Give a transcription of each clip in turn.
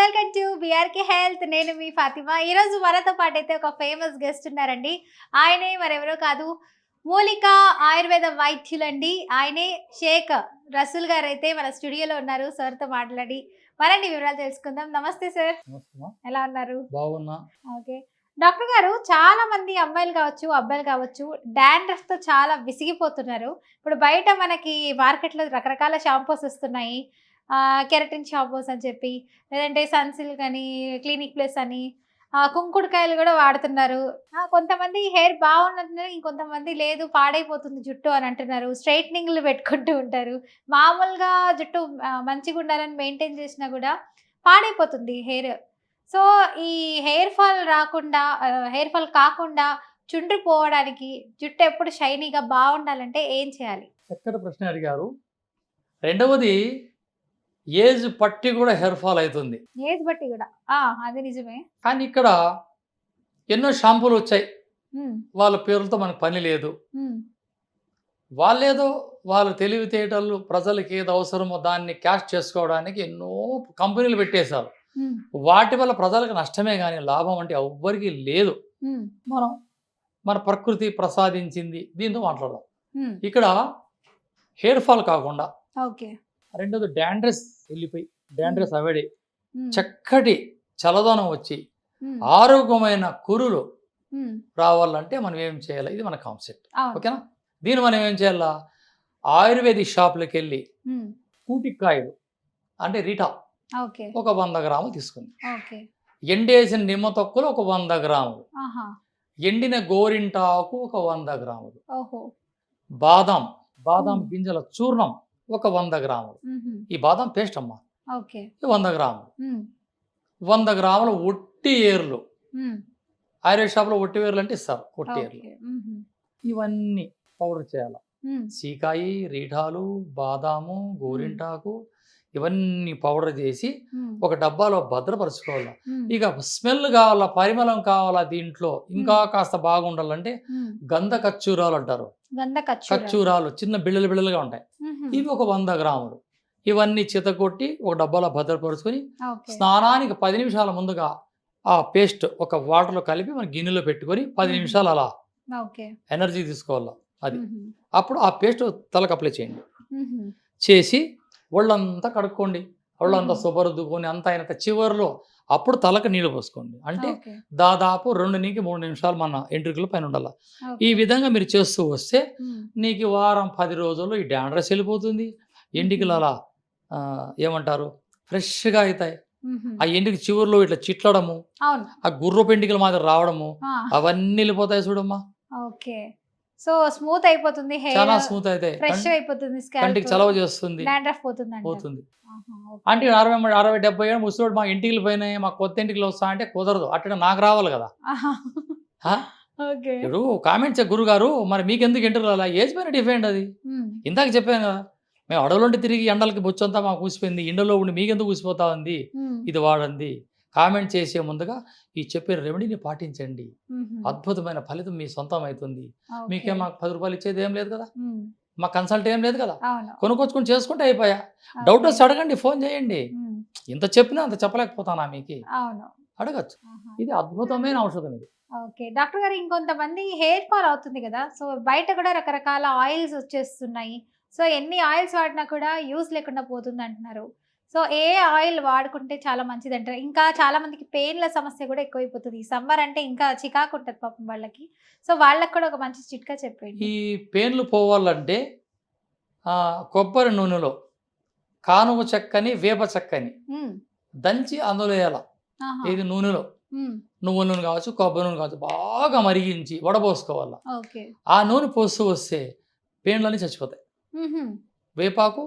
Welcome to BRK health. నేను మీ ఫాతిమా. ఈరోజు మనతో పాటు అయితే ఒక ఫేమస్ గెస్ట్ ఉన్నారండి. ఆయనే మరెవరో కాదు, మూలిక ఆయుర్వేద వైద్యులండి. ఆయనే షేక్ రసూల్ గారు అయితే మన స్టూడియోలో ఉన్నారు. సార్తో మాట్లాడి మరిన్ని వివరాలు తెలుసుకుందాం. నమస్తే సార్, నమస్తేమా. ఎలా ఉన్నారు? బాగున్నా. ఓకే. డాక్టర్ గారు, చాలా మంది అమ్మాయిలు కావచ్చు, అబ్బాయిలు కావచ్చు, డాండ్రఫ్తో చాలా విసిగిపోతున్నారు. ఇప్పుడు బయట మనకి మార్కెట్లో రకరకాల షాంపూస్ వస్తున్నాయి. కెరటిన్ షాంపూస్ అని చెప్పి, లేదంటే సన్సిల్క్ అని, క్లినిక్ ప్లస్ అని, కుంకుడుకాయలు కూడా వాడుతున్నారు. కొంతమంది హెయిర్ బాగుందంటున్నారు, ఇంకొంతమంది లేదు పాడైపోతుంది జుట్టు అని అంటున్నారు. స్ట్రైట్నింగ్లు పెట్టుకుంటూ ఉంటారు. మామూలుగా జుట్టు మంచిగా ఉండాలని మెయింటైన్ చేసినా కూడా పాడైపోతుంది హెయిర్. సో, ఈ హెయిర్ ఫాల్ కాకుండా చుండ్రిపోవడానికి, జుట్టు ఎప్పుడు షైనీగా బాగుండాలంటే ఏం చేయాలి? చక్కటి ప్రశ్న అడిగారు. రెండవది, ఏజ్ పట్టి కూడా హెయిర్ ఫాల్ అవుతుంది. ఏజ్ బట్టి కూడా. అది నిజమే. కానీ ఇక్కడ ఎన్నో షాంపూలు వచ్చాయి. హ్మ్. వాళ్ళ పేర్లతో మనకు పని లేదు. హ్మ్. వాళ్ళేదో వాళ్ళ తెలివితేటలు ప్రజలకి ఏది అవసరమో దాన్ని క్యాష్ చేసుకోవడానికి ఎన్నో కంపెనీలు పెట్టేశారు. హ్మ్. వాటి వల్ల ప్రజలకు నష్టమే కానీ లాభం అంటే ఎవ్వరికీ లేదు. హ్మ్. మనం మన ప్రకృతి ప్రసాదించింది దీంతో మాట్లాడదాం. హ్మ్. ఇక్కడ హెయిర్ ఫాల్ కాకుండా ఓకే. రెండోది డాండ్రస్ వెళ్ళిపోయి డాండ్రస్ అవడి హ్మ్. చక్కటి చల్లదనం వచ్చి హ్మ్. ఆరోగ్యమైన కురులు హ్మ్. రావాలంటే మనం ఏం చేయాలి? ఇది మన కాన్సెప్ట్. అవును. ఓకేనా? దీన్ని మనం ఏం చేయాలా? ఆయుర్వేదిక్ షాపులకు వెళ్ళి హ్మ్. కూటికాయలు అంటే రీటా ఓకే. ఒక 100 గ్రాములు తీసుకుంది. ఓకే. ఎండేసిన నిమ్మ తొక్కలు ఒక 100 గ్రాములు, ఆహా! ఎండిన గోరింటాకు ఒక 100 గ్రాములు, ఓహో! బాదం హ్మ్. గింజల చూర్ణం ఒక 100 గ్రాములు. హుహు. ఈ బాదం పేస్ట్ అమ్మా, ఓకే. ఇది 100 గ్రాములు. హ్మ్. 100 గ్రాముల ఒట్టి ఏర్లు. హ్మ్. ఆయుర్వేద షాప్లో ఒట్టి వేర్లు అంటే ఇస్తారు. ఒట్టి ఏర్లు ఓకే. హుహు. ఇవన్నీ పౌడర్ చేయాలి. హ్మ్. సీకాయి, రీఠాలు, బాదాము, హ్మ్. గోరింటాకు ఇవన్నీ పౌడర్ చేసి హ్మ్. ఒక డబ్బాలో భద్రపరచుకోవాలి. హ్మ్. ఇక స్మెల్ కావాలా, పరిమళం కావాలా, దీంట్లో ఇంకా హ్మ్. కాస్త బాగుండాలంటే హ్మ్. గంధ కచ్చూరాలు అంటారు. గంధ కచ్చూరాలు. కచ్చూరాలు చిన్న బిళ్ళలు బిళ్ళలుగా ఉంటాయి. హుహు. ఇవి ఒక 100 గ్రాములు. ఇవన్నీ చితకొట్టి ఒక డబ్బాలో భద్రపరుచుకొని ఓకే. స్నానానికి 10 నిమిషాల ముందుగా ఆ పేస్ట్ ఒక వాటర్లో కలిపి మన గిన్నెలో పెట్టుకొని 10 హుహు. నిమిషాలు అలా ఓకే. ఎనర్జీ తీసుకోవాలి. అది హుహు. అప్పుడు ఆ పేస్ట్ తలకు అప్లై చేయండి. హుహు. చేసి ఒళ్ళంతా కడుక్కోండి. ఒళ్ళంతా హుహు. శుభ్రద్దుకొని అంతా అయినాక చివరిలో అప్పుడు తలకు నీళ్ళు పోసుకోండి. అంటే ఓకే. దాదాపు 2-3 నిమిషాలు మన ఎంట్రుకల పైన ఉండాల. ఈ ఓకే. విధంగా మీరు చేస్తూ వస్తే హ్మ్. నీకు వారం 10 రోజుల్లో ఈ డాండ్రస్ వెళ్ళిపోతుంది. హుహు. ఎంటికలు అలా ఏమంటారు ఫ్రెష్‌గా అయితాయి. హుహు. ఆ ఎంటిక చివర్లో ఇట్లా చిట్లడము, అవును. ఆ గుర్రపు ఎంటికల మాదిరి రావడము ఆ! అవన్నీ వెళ్ళిపోతాయి చూడమ్మా. ఓకే. సో, స్మూత్ అయిపోతుంది చాలా హెయిర్. స్మూత్ అయితాయి. ఫ్రెష్ అయిపోతుంది కంటికి స్కాల్ప్. చలవ చేస్తుంది. డాండ్రఫ్ పోతుందంటారు. పోతుంది. ఆహా! అంటే ఓకే. 60, 70 ఏళ్ళు ముసలోడు మా ఎంటికలు పోయినాయి, మాకు కొత్త ఎంటికలు వస్తాయంటే కుదరదు. అట్టనే నాకు రావాలి కదా! ఆహా! ఆ! ఓకే. ఇప్పుడు కామెంట్ గురుగారు మరి మీకెందుకు ఎంట్రుకలు రాలా? ఏజ్ పైన డిపెండ్ అది. హ్మ్. ఇందాక చెప్పాను కదా! మేము అడవులుండి తిరిగి ఎండలకి బొచ్చంతా మాకు ఊసిపోయింది. ఎండలో ఉండి మీకెందుకు ఊసిపోతా ఉంది? హ్మ్. ఇది వాడండి. కామెంట్ చేసే ముందుగా ఈ చెప్పే రెమెడీని పాటించండి. హుహు. అద్భుతమైన ఫలితం మీ సొంతం అవుతుంది. ఓకే. మీకేం మాకు రూ. 10 ఇచ్చేది ఏం లేదు కదా! హ్మ్. మా కన్సల్ట్ ఏం లేదు కదా! అవును. కొనుక్కొచ్చుకొని చేసుకుంటే అయిపాయా. Doubt okay. వస్తే అడగండి, ఫోన్ చేయండి. హ్మ్. ఇంత చెప్పినా అంత చెప్పలేకపోతానా మీకి? అవును. అడగొచ్చు. ఆహా! ఇది అద్భుతమైన ఔషధం ఇది. ఓకే. డాక్టర్ గారు, ఇంకొంతమంది హెయిర్ ఫాల్ అవుతుంది గదా! సో, బయట కూడా రకరకాల ఆయిల్స్ వచ్చేస్తున్నాయి. సో, ఎన్ని ఆయిల్స్ వాడినా కూడా యూజ్ లేకుండా పోతుందంటున్నారు. సో, ఏ ఆయిల్ వాడుకుంటే చాలా మంచిదంటారు? ఇంకా చాలా మందికి పెయిన్‌ల సమస్య కూడా ఎక్కువైపోతది. ఈ సమ్మర్ అంటే ఇంకా చికాకుంటది పాపం వాళ్ళకి. సో, వాళ్ళకి కూడా ఒక మంచి చిట్కా చెప్పండి. ఈ పెయిన్‌లు పోవాలంటే కొబ్బరి నూనెలో కానుగ చెక్కని, వేప చెక్కని హ్మ్. దంచి అందులో ఎయాల. ఆహా! ఏది నూనెలో. హ్మ్. నువ్వుల నూనె కావచ్చు, కొబ్బరి నూనె కావచ్చు. బాగా మరిగించి వడబోసుకోవాల. ఓకే. ఆ నూనె పోస్తూ వస్తే పెయిన్‌లన్నీ చచ్చిపోతాయి. హుహు. వేపాకు,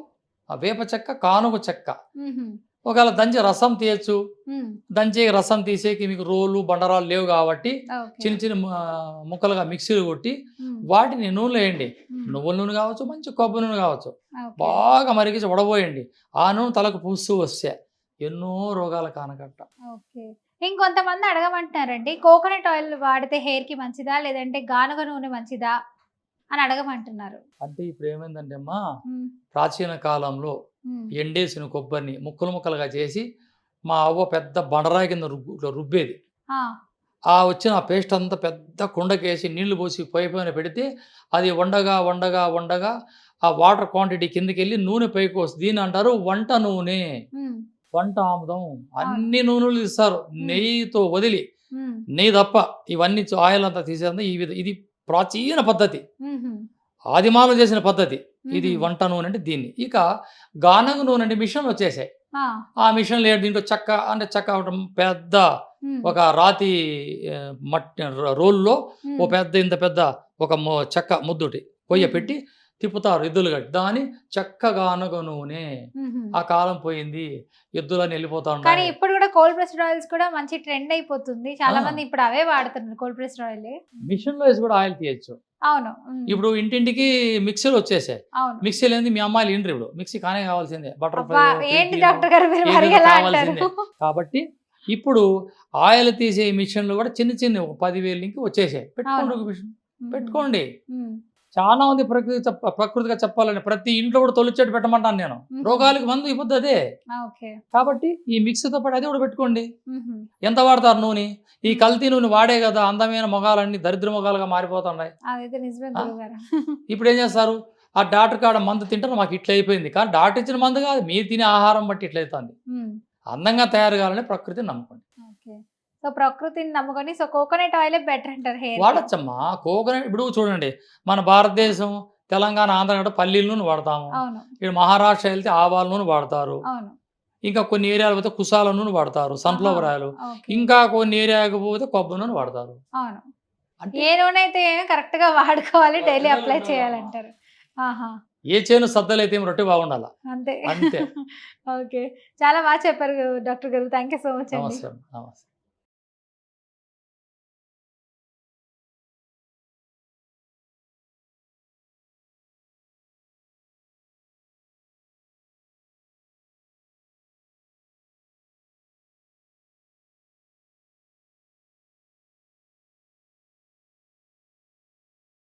ఆ వేప చెక్క, కానుగ చెక్క. హుహు. ఒకవేళ దంచి రసం తీయొచ్చు. హ్మ్. దంచి రసం తీసేకి మీకు రోలు, బండరాలు లేవు కాబట్టి ఓకే. చిన్న చిన్న ముక్కలుగా మిక్సీలో కొట్టి హ్మ్. వాటిని నూనెలో వేయండి. హ్మ్. నువ్వుల నూనె కావచ్చు, మంచి కొబ్బరి నూనె కావచ్చు. ఓకే. బాగా మరిగించి వడబోయండి. ఆ నూనె తలకు పూస్తూ వస్తే ఎన్నో రోగాల కానకట్ట. ఓకే. ఇంకొంతమంది అడగమంటున్నారండి. కోకోనట్ ఆయిల్ వాడితే హెయిర్‌కి మంచిదా? లేదంటే గానుగ నూనె మంచిదా? అని అడగమంటున్నారు. అంటే ఇప్పుడు ఏమైందంటే అమ్మా, హ్మ్. ప్రాచీన కాలంలో హ్మ్. ఎండేసిన కొబ్బరిని ముక్కలు ముక్కలుగా చేసి మా అవ్వ పెద్ద బండరాయి కింద ఇట్లా రుబ్బేది. ఆ! ఆ వచ్చిన ఆ పేస్ట్ అంతా పెద్ద కుండకేసి నీళ్లు పోసి పొయ్యి పైన పెడితే అది వండగా ఆ వాటర్ క్వాంటిటీ కిందకెళ్ళి నూనె పైకి వస్తుంది. దీన్ని అంటారు వంట నూనె, హ్మ్. వంట ఆముదం. అవును. అన్ని నూనెలు ఇస్తారు. నెయ్యితో వదిలి, హ్మ్. నెయ్యి తప్ప ఇవన్నీ ఆయిల్ అంతా తీసేది. ఇది ప్రాచీన పద్ధతి. హుహు. ఆదిమానవులు చేసిన పద్ధతి. ఇది హుహు. వంట నూనె అంటే దీన్ని. ఇక గానుగ నూనె అంటే మిషన్లు వచ్చేసాయి. ఆ! ఆ మిషన్లు దీంట్లో చెక్క అంటే చెక్క ఒకటి పెద్ద హ్మ్. ఒక రాతి మట్టి రోల్లో ఓ హ్మ్. పెద్ద ఇంత పెద్ద ఒక చెక్క ముద్దటి పొయ్య హుహు. పెట్టి తిప్పుతారు ఎద్దులు కట్టి. దాని చెక్క గానుగ నూనె. హుహు. ఆ కాలం పోయింది. ఎద్దులన్నీ వెళ్ళిపోతా కానీ ఉన్నాయి. ఇప్పుడు గూడా కోల్డ్ ప్రెస్డ్ ఆయిల్స్ కూడా మంచి ట్రెండ్ అయిపోతుంది. చాలా ఆ! మంది ఇప్పుడు అవే వాడుతున్నారు కోల్డ్ ప్రెస్డ్ ఆయిలే. మిషన్‌లో ఏసి కూడా ఆయిల్ తీయొచ్చు. అవును. హ్మ్. ఇప్పుడు ఇంటింటికి మిక్సీలు వచ్చేసాయి. అవును. మిక్సీ లేనిది మీ అమ్మాయిలు ఇనరు ఇప్పుడు. మిక్సీ కానే కావాల్సిందే. బటర్ అబ్బా! ఫ్రైయో, ఏంటి పిజ్జీనో డాక్టర్ గారు మీరు మరి ఏదేదో ఎలా అంటారు? కావాల్సిందే. కాబట్టి ఇప్పుడు ఆయిల్ తీసే మిషన్‌లు కూడా చిన్నవి ఒక 10,000 నుంచి వచ్చేసాయి. పెట్టుకోండి అవును. ఒక మిషన్. హుహు. పెట్టుకోండి. హ్మ్. చాలా మంది ప్రకృతిగా చెప్పాలంటే ప్రతి ఇంట్లో కూడా తొలి చెట్టు పెట్టమంటాను నేను. హుహు. రోగాలకి మందు ఈ పొద్దు అదే. ఆ! ఓకే. కాబట్టి ఈ మిక్సీతో పాటు అది కూడా పెట్టుకోండి. హుహు. ఎంత వాడతారు నూనె? ఈ హ్మ్. కల్తీ నూనె వాడే కదా అందమైన మొగాలన్నీ దరిద్ర మొగాలుగా మారిపోతున్నాయి. అదైతే నిజమే ఆ! గురువుగారు. ఇప్పుడేం చేస్తారు? ఆ డాక్టర్ కాడ మందు తింటారు మాకు ఇట్లా అయిపోయింది. కానీ డాక్టర్ ఇచ్చిన మందు కాదు. మీరు తినే ఆహారం బట్టి ఇట్లయితాంది. హ్మ్. అందంగా తయారు కావాలంటే ప్రకృతిని నమ్ముకోండి. ఓకే. సో, ప్రకృతిని నమ్ముకొని కోకోనట్ ఆయిలే బెటర్ అంటారు హెయిర్‌కి. వాడొచ్చమ్మా. కోకోనట్ ఇప్పుడు చూడండి మన భారతదేశం, తెలంగాణ, ఆంధ్ర పల్లీల నూనె వాడతాము. అవును. ఇక్కడ మహారాష్ట్ర ఎళ్తే ఆవాల నూనె వాడతారు. అవును. ఇంకా కొన్ని ఏరియాలు పోతే కుసాల నూనె వాడతారు. ఆహా! Sunflower oil. ఓకే. ఇంకా కొన్ని ఏరియాకి పోతే కొబ్బరి నూనె వాడతారు. అవును. అంటే ఏ నూనె అయితే కరెక్ట్‌గా వాడుకోవాలి. డైలీ అప్లై చేయాలంటారు. ఆహా! ఏ చేను సద్దలైతే ఏమి రొట్టె బాగుండాల. అంతే. అంతే. ఓకే. చాలా చెప్పారు డాక్టర్ గారు. థాంక్ యూ సో మచ్ అండి. నమస్తే. నమస్తే.